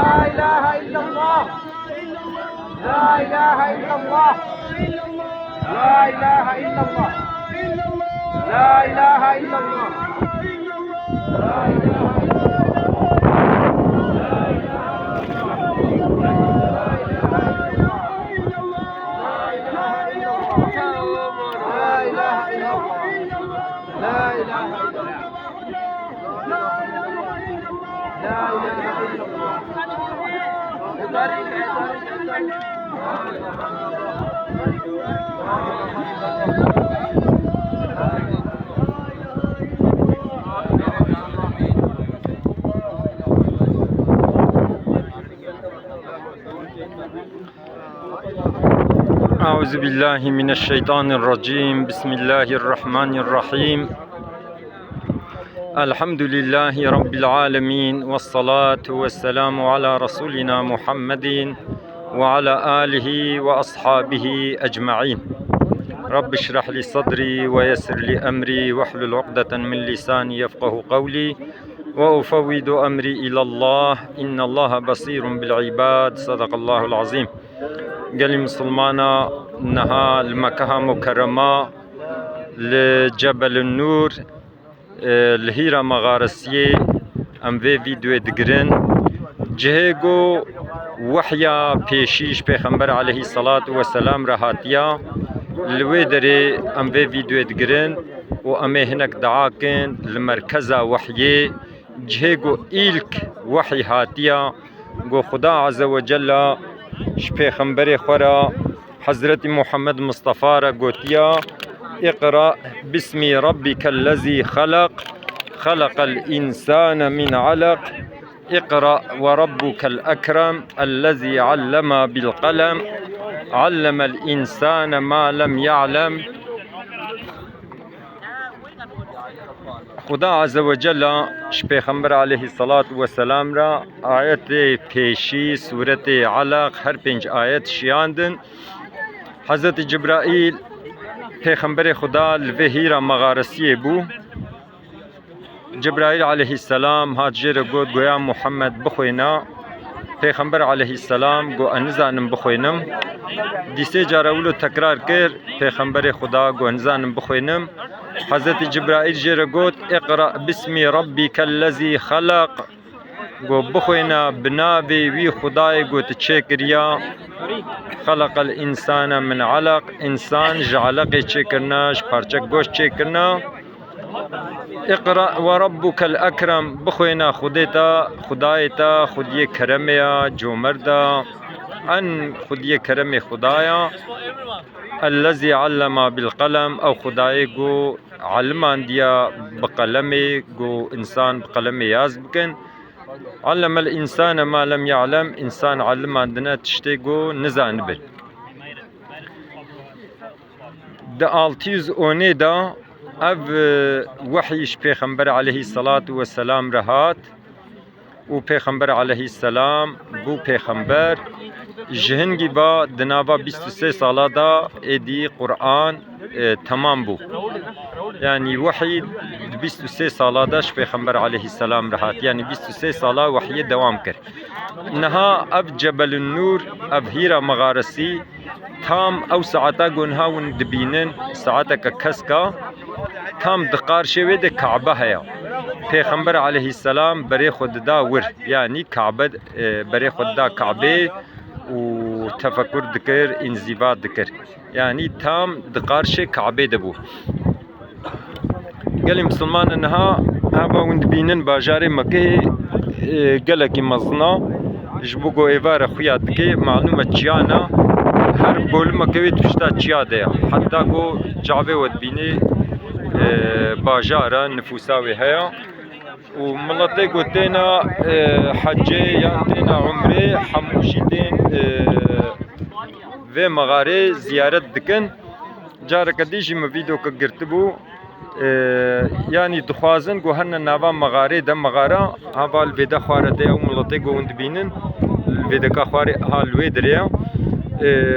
لا إله إلا الله لا إله إلا الله لا إله إلا الله لا إله إلا الله لا إله أعوذ بالله من الشيطان الرجيم. بسم الله الرحمن الرحيم. الحمد لله رب العالمين، والصلاة والسلام على رسولنا محمد وعلى آله وأصحابه أجمعين. رب اشرح لي صدري ويسر لي أمري واحلل عقدة من لساني يفقه قولي وأفوض أمري إلى الله إن الله بصير بالعباد. صدق الله العظيم. قال مسلمانا نها المكة مكرمة لجبل النور الهيرة مغارسية ام في فيديو دقرن جهيگو وحيا پیشیش پیغمبر عليه الصلاة والسلام رهاتيا لوي دري ام في فيديو دقرن و امي هناك دعاكن لمركزة وحيي جهيگو إلك وحي هاتيا گو خدا عز وجل پیغمبر خورا حضرت محمد مصطفى را گوتیا اقرأ باسم ربك الذي خلق خلق الإنسان من علق اقرأ وربك الأكرم الذي علم بالقلم علم الإنسان ما لم يعلم. خدا عز وجل پیغمبر علیه الصلاة والسلام را آیت پیشی سورت علق هر 5 آیت شیاندن. حضرت جبرائیل پیغمبر خدا لوهیرا مغارسیه بو. جبرائیل علیه السلام هات جیر گوت گویا محمد بخوینا. پیغمبر علیه السلام گو انزانم بخوینم. دیسه جاراولو تکرار کرد پیغمبر خدا گو انزانم بخوینم. حضرت جبرائیل جیر گوت اقرأ باسم ربك الذي خلق گو بخوینا بناوی وی خدای گوت چه کریا خلق الانسان من علق انسان جعلق چه کرناش پارچک گوشت چه کرنا. اقرأ وربك الاکرم بخوینا خدایتا خودی کرمیا جو مردا ان خودی کرم خدایا الذي علم بالقلم او خدای گو علمان دیا بقلم گو انسان بقلم یاز بکن. علم الانسان ما لم يعلم انسان علمان دنا تشتی گو نزان بر. دا 610 دا او وحیش پیغمبر علیه الصلاة والسلام رهات و پیغمبر علیه السلام بو پیغمبر جهنگی با دنابا 23 سالا دا ایدی قرآن تمام بو. يعني وحي 23 سالا داش پیغمبر علیه السلام رهات يعني 23 سالا وحي دوام کر. نها اب جبل النور اب هيرا مغارسي تام او ساعتا گنها ون دبینن ساعتا کا کسکا تام دقار شوی ده کعبه هیا. پیغمبر علیه السلام برای خود دا ور يعني کعبه برای خود دا کعبه و تفکر دکر انزیبات دکر يعني تام دقارش كعبه دبو. قال مسلمان انها هبا وند بينن باجار مكه قالك مزنا جبوكو ايفار خويا دكي معلومه جيانا هر بول مكه تشتا جياده حتى كو جابه ود بيني باجارا نفوساوي هيا وملطي قلتنا حجي يانتنا عمري حموشيتين في مغاري زيارة دكن جارك ديجي ما فيديو كقرتبو يعني دخوازن قو هن ناوا مغاري دم مغارا هبا الفيدا خوارة ديو ملطي قو وند بينن الفيدا كخواري هالوي دريا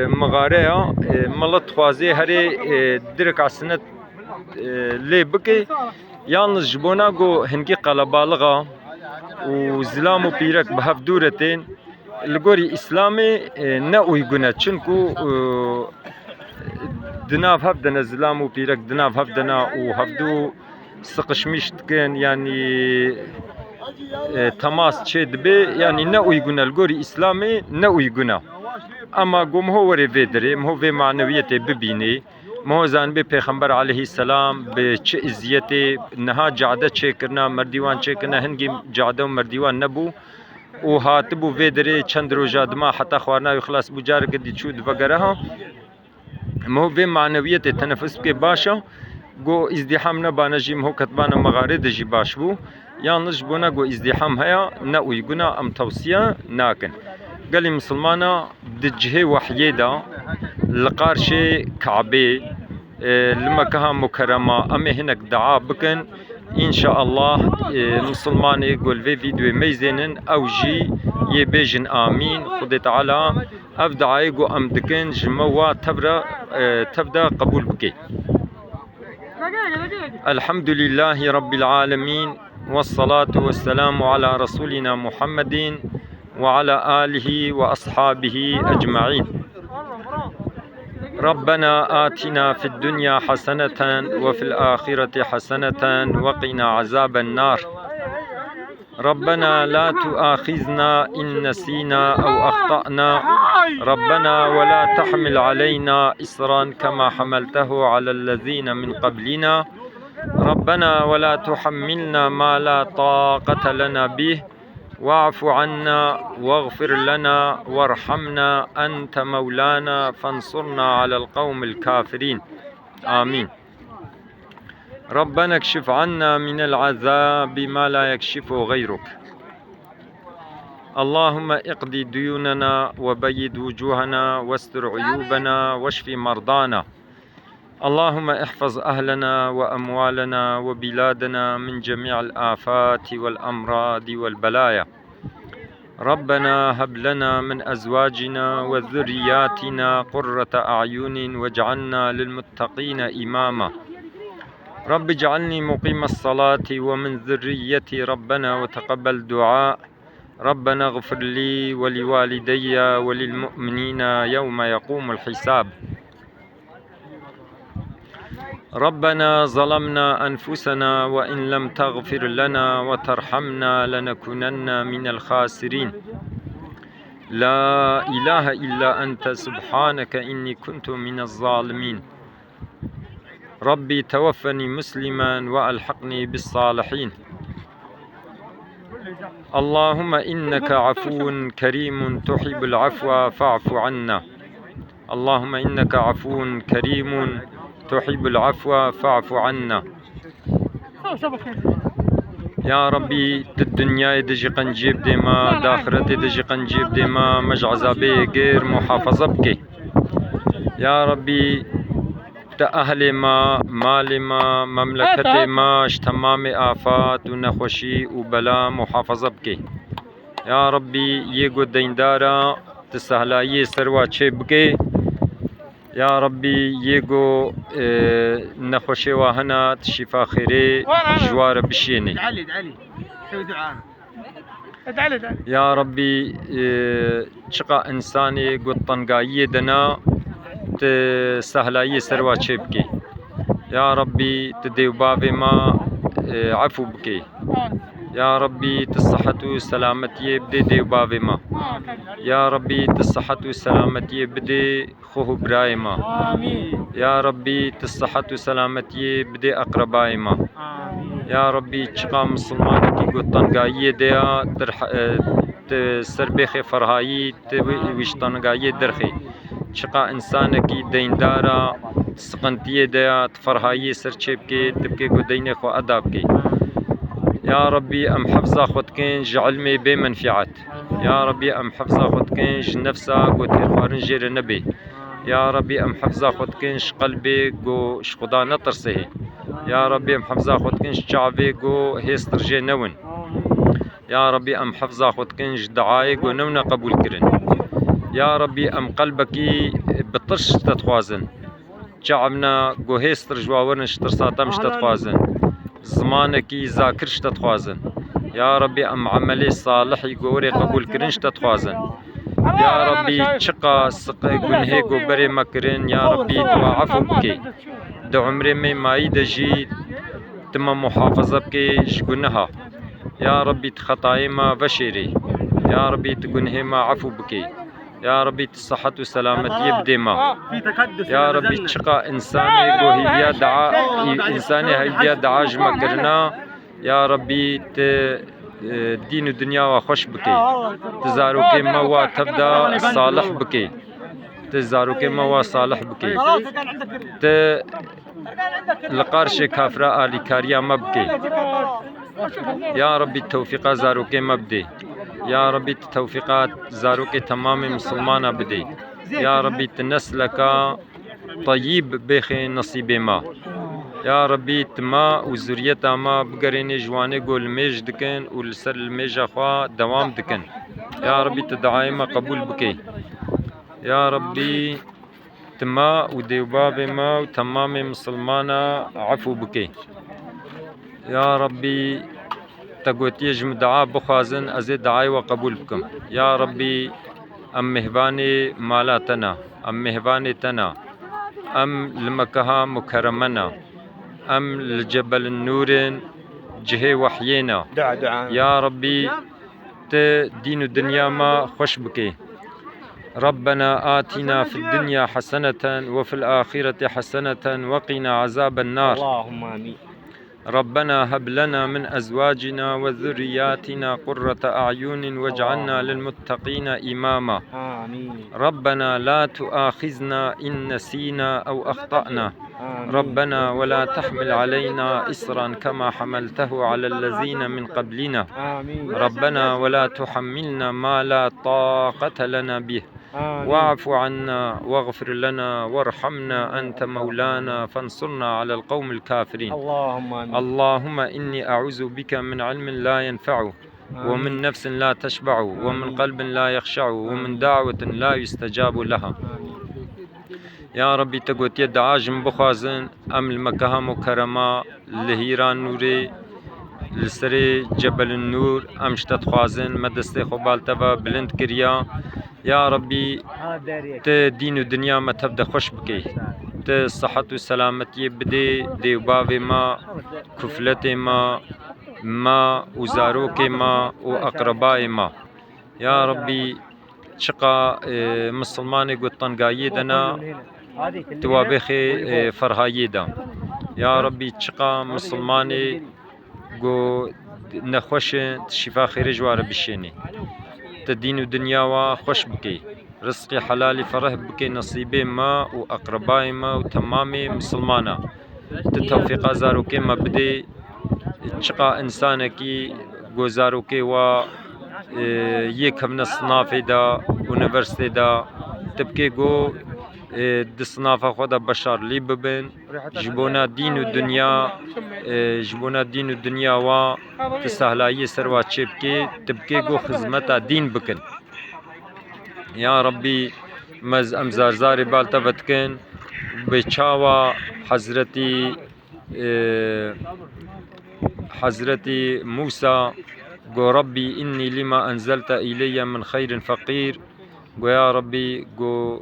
مغاري ملط خوازي هري درك عسنة لي بكي yalnız jibona go hengi qalabaliga و زلام و پیرک به هف دورتین لگوری اسلامی نه اویگونه چونکو دناف هف دنا زلام و پیرک دناف هف دنا و هف دو سقشمیشت کن یعنی تماس چه دبی یعنی نه اویگونه لگوری اسلامی نه اویگونه اما گم هو وری ویدری مهو وی معنویت ببینی مهو زن به پیغمبر علیه السلام به چه ازیتی نها جعده چه کرنا مردیوان چه کرنا هنگی جعده و مردیوان نبو و هاتبو ویدری چند روزا دما حتی خوارنا و خلاص بجار کدی چود وگره ها مهو وی معنویت تنفس که باشه گو ازدحام نبانه جی مهو کتبانه مغارد جی باش بو یانش بونا گو ازدحام هیا نه اویگونا ام توصیه ناکن قال مسلمانا دجهه وحيدا لقارش كعبه لمكها مكرمه امي هناك دعاء بكن ان شاء الله مسلمان يقول في فيديو ميزنن او جي يبيجن امين خد تعالى افدع يقو ام دكن جموا تبدا قبول بكي الحمد لله رب العالمين والصلاة والسلام على رسولنا محمد وعلى آله وأصحابه أجمعين ربنا آتنا في الدنيا حسنة وفي الآخرة حسنة وقنا عذاب النار ربنا لا تؤاخذنا إن نسينا أو أخطأنا ربنا ولا تحمل علينا إصرا كما حملته على الذين من قبلنا ربنا ولا تحملنا ما لا طاقة لنا به واعف عنا واغفر لنا وارحمنا أنت مولانا فانصرنا على القوم الكافرين آمين ربنا اكشف عنا من العذاب ما لا يكشفه غيرك اللهم اقضي ديوننا وبيد وجوهنا واستر عيوبنا واشف مرضانا اللهم احفظ أهلنا وأموالنا وبلادنا من جميع الآفات والأمراض والبلايا ربنا هب لنا من أزواجنا وذرياتنا قرة أعين واجعلنا للمتقين إماما رب اجعلني مقيم الصلاة ومن ذريتي ربنا وتقبل دعاء ربنا اغفر لي ولوالدي وللمؤمنين يوم يقوم الحساب ربنا ظلمنا أنفسنا وإن لم تغفر لنا وترحمنا لنكونن من الخاسرين لا إله إلا أنت سبحانك إني كنت من الظالمين ربي توفني مسلما وألحقني بالصالحين اللهم إنك عفو كريم تحب العفو فاعف عنا اللهم إنك عفو كريم تحب العفو فاعف عنا يا ربي الدنيا دجي قنجيب ديما داخرتي دجي قنجيب ديما مج عذابي غير محافظة بكي يا ربي أهل ما مال ما مملكة ما تمام آفات ونخوشي وبلا محافظة بكي يا ربي يقو ديندارا تسهلاي سروا چه بكي يا ربي يقو نخوشي واهنا شفا خيري جوار بشيني ادعي سوي دعاء ادعي يا ربي شقا انساني قد طنقايي دنا تسهلاي سروا چه بكي يا ربي تديو بابي ما عفو بكي يا ربي تصحة وسلامتي بدي ديو بابي ما يا ربي تصحة وسلامتي بدي خوه براي ما يا ربي تصحة وسلامتي بدي أقرباي ما يا ربي چقا مسلمانكي قطنقايي ديا سربخي فرهايي ويشتنقايي درخي چقا انسانكي ديندارا سقنتي ديا تفرهايي سرچبكي تبكي قو ديني خو أدابكي يا ربي أم حفظة خدكين جعلمي بمنفعت يا ربي أم حفظة خدكين نفسا قو تخوارن جير نبي يا ربي أم حفظة خدكين قلبي قو خدا نطرسه يا ربي أم حفظة خدكين شعبي قو هيستر جي نون يا ربي أم حفظة خدكين دعاي قو نونا قبول كرن يا ربي أم قلبكي بطرش تتخوازن شعبنا قو هيستر جواورن شترساتا مش تتخوازن زمانكي ذاكرش تتخوازن يا ربي ام عملي صالح يقوري قبول كرنش تتخوازن يا ربي شقا سقي قنهي قبري مكرن يا ربي توعفو بكي دو عمري مي ماي دجي تم محافظة بكي شقنها يا ربي تخطاي ما بشيري يا ربي تقنهي ما عفو بكي يا ربي الصحة والسلامة يبدي ما يا ربي تشقى إنساني قوهي بيا دعا إنساني هاي بيا دعاج مكرنا يا ربي دين الدنيا وخش بكي تزاروكي موا تبدا صالح بكي تزاروكي موا صالح بكي لقارش كافرة آلي كاريا مبكي يا ربي التوفيق زاروكي مبدي يا ربي التوفيقات زاروكي تمام مسلمانة بدي يا ربي تنسلك طيب بخي نصيبي ما يا ربي تما وزريتا ما بقريني جواني قول ميج دكن والسر الميج اخوا دوام دكن يا ربي تدعاي ما قبول بكي يا ربي تما وديوبابي ما وتمام مسلمانة عفو بكي يا ربي تقوتي جم دعاء بخازن ازي دعاي وقبول بكم يا ربي ام مهباني مالاتنا ام مهباني تنا ام لمكها مكرمنا ام لجبل النور جهي وحيينا يا ربي دين الدنيا ما خوش بكي ربنا آتنا في الدنيا حسنة وفي الآخرة حسنة وقنا عذاب النار اللهم آمين ربنا هب لنا من أزواجنا وذرياتنا قرة أعين واجعلنا للمتقين إماما آمين ربنا لا تؤاخذنا إن نسينا أو أخطأنا آمين ربنا ولا تحمل علينا إصرا كما حملته على الذين من قبلنا آمين ربنا ولا تحملنا ما لا طاقة لنا به واعف عنا واغفر لنا وارحمنا أنت مولانا فانصرنا على القوم الكافرين اللهم آمين اللهم إني أعوذ بك من علم لا ينفع ومن نفس لا تشبع ومن قلب لا يخشع ومن دعوة لا يستجاب لها يا ربي تقوت يد عاجم بخازن أم المكها مكرمة لهيران نوري لسري جبل النور أمشتت خوازن مدستي خبالتبا بلند كريا يا ربي دين الدنيا ما تبدا خوش بكي صحة وسلامتي بدي ديوبابي ما كفلتي ما وزاروكي ما وأقربائي ما يا ربي شقا مسلماني قد طنقايدنا توابخي فرهايدا يا ربي شقا مسلماني قو نخوش شفا خير جوار بشيني تدين الدنيا وخوش بكي رزقي حلالي فرح بكي نصيبي ما وأقربائي ما وتمامي مسلمانا تتوفيق زاروكي ما بدي تشقى إنسانكي قو زاروكي و يك من الصنافي دا ونفرستي دا تبكي قو دصنافة خدا بشار لي ببن جبونا دين الدنيا و تسهلاي سروا تشبكي تبكي قو خزمتا دين بكن يا ربي مز امزارزاري بالتا بتكن بچاوا حضرتي موسى قو ربي إني لما أنزلت إلي من خير فقير قو يا ربي قو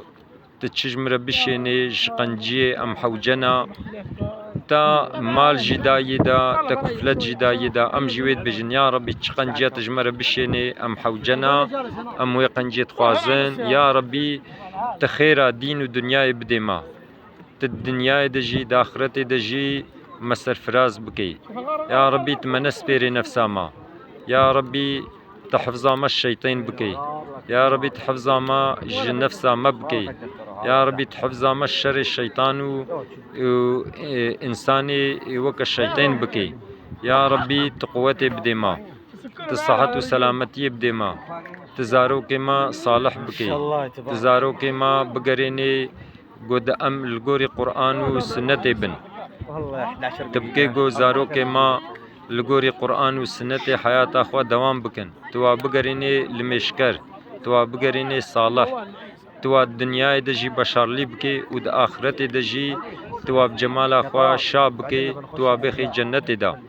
تتشجمر بشيني شقنجي أم حوجنا تا مال جدايدا تا كفلت جدايدا أم جويد بجن يا ربي تشقنجي تجمر بشيني أم حوجنا أم ويقنجي تخوازن يا ربي تخير دين الدنيا بديما الدنيا دجي داخرتي دجي مسر فراز بكي يا ربي تمنس بيري نفسا ما يا ربي تحفظا ما الشيطان بكي يا ربي تحفظا ما جن نفسا ما بكي يا ربي تحفظا ما الشر الشيطان إنساني وك الشيطان بكي يا ربي تقوتي بديما تصحت وسلامتي بديما تزارو كما صالح بكي تزارو كما بقريني قد أم القوري قرآن وسنة ابن تبكي قو زارو كما القوري قرآن وسنة حياة أخوة دوام بكن توا بقريني لمشكر توا بقريني صالح توا الدنيا دجي بشار لي بكي ود آخرت دجي توا بجمال أخوة شاب بكي توا بخي جنة دا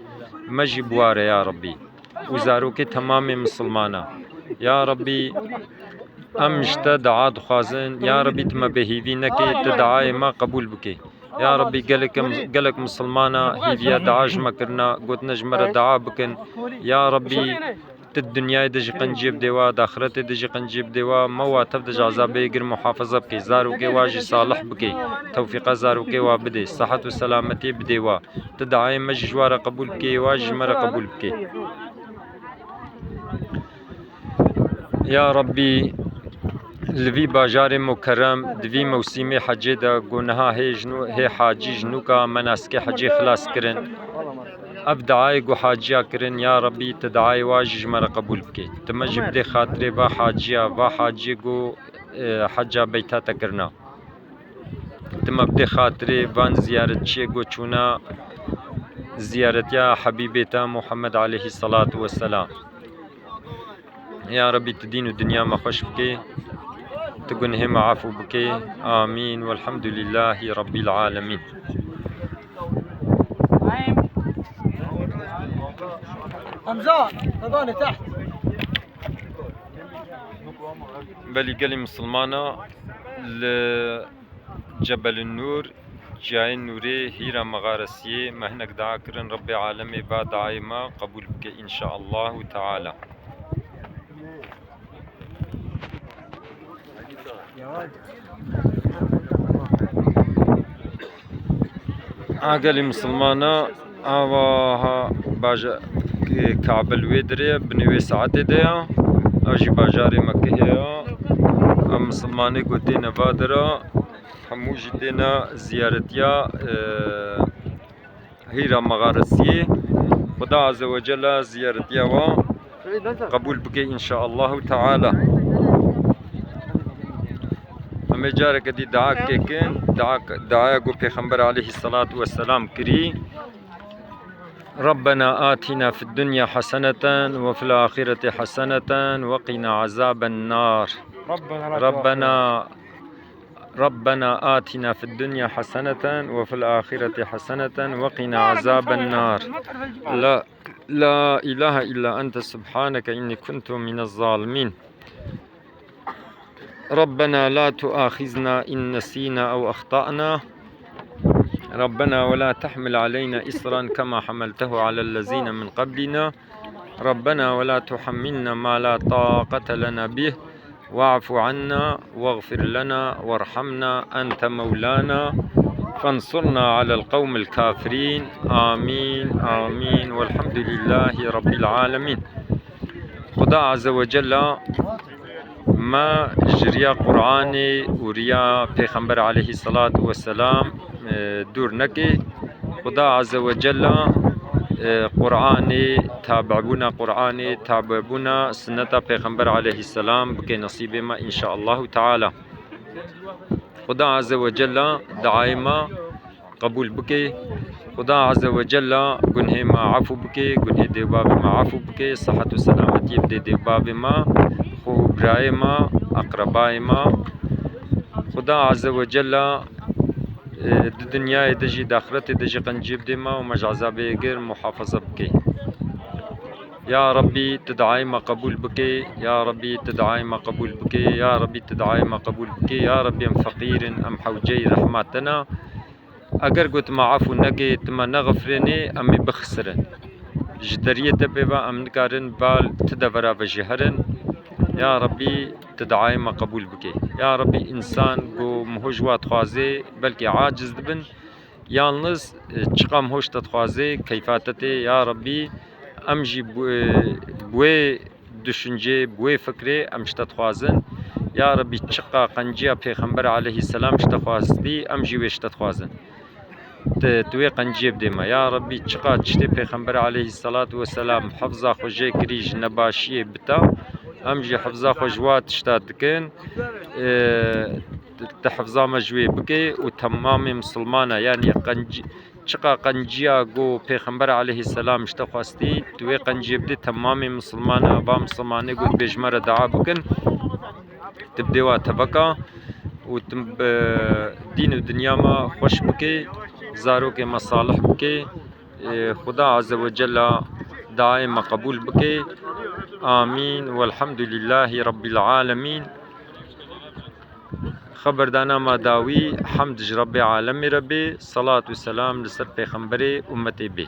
مجي بواره يا ربي و زاروکی تمام مسلمانا. یا ربی امشتا دعا دخوازن، یا ربی تما بهیوی نکی تدعای ما قبول بکی. یا ربی گلک مسلمانا هیویا دعاج مکرنا گوت نجمر دعا بکن. یا ربی الدنيا دجي قنجيب دوا داخرت دجي قنجيب دوا مواتف دج عذابي غير محافظه بكي زاروكي واجي صالح بكي توفيق زاروكي وابدي صحة وسلامتي بدوا تدعي مجوار قبول بكي واجي مر قبول بكي. يا ربي لوی باجار مکرم دوی موسیمی حجی دا گناه هی حاجی جنوکا مناسک حجی خلاص کرن اب دعای گو حاجیا کرن. یا ربی تدعای واجی جمر قبول بکی تمجب دی خاطر با حاجیا و حاجی گو حجا بیتا تکرنا تمبدی خاطر وان زیارت چی گو چونا زیارت یا حبیبتا محمد علیه الصلاة والسلام. یا ربی تدین و دنیا ما خوش بکی تقنهم عفو بك آمين والحمد لله رب العالمين. حمزة تضاني تحت بلي قالي مسلمانا لجبل النور جاي النوري هيرا مغارسية ما هناك دعا كرن ربي عالمي بعد دعايما قبول بك إن شاء الله تعالى. عقلي مسلمانا آواها باجا كعب الويدري بنوي ساعتي ديا اجي باجاري مكهيا مسلماني قوتي نفادرا حموجي دينا زيارتيا هيرا مغارسية خدا عز وجل زيارتيا وقبول بك إن شاء الله تعالى. ہمیں جارے کدی دعا کے کن دعا کو پیغمبر علیہ الصلاة والسلام کری ربنا آتنا في الدنيا حسنة وفي الآخرة حسنة وقنا عذاب النار. ربنا آتنا في الدنيا حسنة وفي الآخرة حسنة وقنا عذاب النار. لا إله إلا أنت سبحانك إني كنت من الظالمين. ربنا لا تؤاخذنا إن نسينا أو أخطأنا ربنا ولا تحمل علينا إصرا كما حملته على الذين من قبلنا ربنا ولا تحملنا ما لا طاقة لنا به واعف عنا واغفر لنا وارحمنا أنت مولانا فانصرنا على القوم الكافرين. آمين آمين والحمد لله رب العالمين. خدا عز وجل ما جريا قرآني وريا پیغمبر عليه الصلاة والسلام دور نكي خدا عز وجل قرآني تابعونا سنة پیغمبر عليه السلام بكي نصيب ما إن شاء الله تعالى. خدا عز وجل دعائما قبول بكي خدا عز وجل گنه ما عفو بكي گنه دیواب ما عفو بكي صحة و سلامتی بدي دیواب ما خوب رای ما اقربای ما خدا عز وجل دنیا دجی داخرت دجی قنجیب دی ما و مجعزاب غیر محافظه بكي. يا ربي تدعي ما قبول بكي يا ربي تدعي ما قبول بكي يا ربي تدعي ما قبول بكي يا ربي ام فقير ام حوجي رحمتنا اگر قلت ما عفو نكي تما نغفرني امي بخسرن جدرية دبيبا ام نكارن بال تدبرا بجهرن. يا ربي تدعي ما قبول بكي يا ربي انسان قو مهجوات خوازي بلكي عاجز دبن يالنز چقام هوش تتخوازي كيفاتتي يا ربي امجي بوي düşünce بوي فكري امشتت خوازن يا ربي چقا قنجيا پیغمبر عليه السلام شتخوازدي امجي وشتت خوازن توي قنجيب ديما. يا ربي چقا چتي پیغمبر عليه الصلاة والسلام حفظا خوجي كريج نباشي بتا امجي حفظا خوجوات شتاتكن تحفظا مجوي بكي وتمام مسلمانا يعني قنجي چقا قنجيا گو پیغمبر علیه السلام شتخواستی توی قنجیب دی تمام مسلمانا با مسلمانه گو بجمر دعا بکن تبدیوا تبکا و تم دین و دنیا ما خوش بکی زارو کے مصالح بکی. خدا عز و جل دعای ما قبول بکه آمین والحمد لله رب العالمین. خبردانا ما داوی حمد رب عالم ربی صلاة و سلام لسر پیغمبر امت بی.